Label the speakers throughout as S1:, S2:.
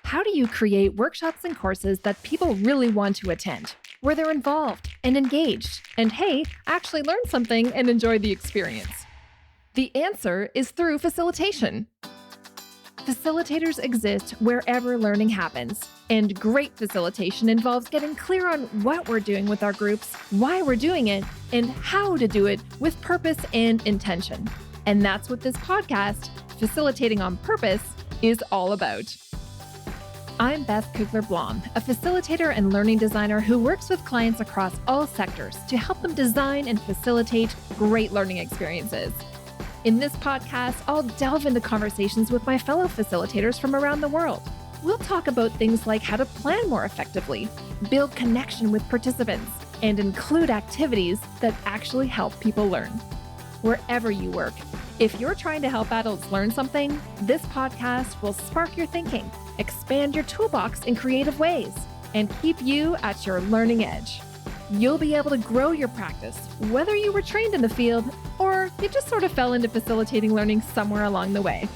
S1: How do you create workshops and courses that people really want to attend, where they're involved and engaged, and hey, actually learn something and enjoy the experience? The answer is through facilitation. Facilitators exist wherever learning happens, and great facilitation involves getting clear on what we're doing with our groups, why we're doing it, and how to do it with purpose and intention. And that's what this podcast, Facilitating on Purpose, is all about. I'm Beth Cougler Blom, a facilitator and learning designer who works with clients across all sectors to help them design and facilitate great learning experiences. In this podcast, I'll delve into conversations with my fellow facilitators from around the world. We'll talk about things like how to plan more effectively, build connection with participants, and include activities that actually help people learn. Wherever you work, if you're trying to help adults learn something, this podcast will spark your thinking, expand your toolbox in creative ways, and keep you at your learning edge. You'll be able to grow your practice, whether you were trained in the field or you just sort of fell into facilitating learning somewhere along the way.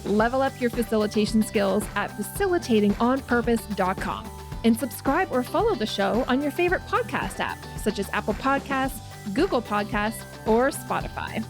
S1: Level up your facilitation skills at facilitatingonpurpose.com and subscribe or follow the show on your favorite podcast app, such as Apple Podcasts, Google Podcasts, or Spotify.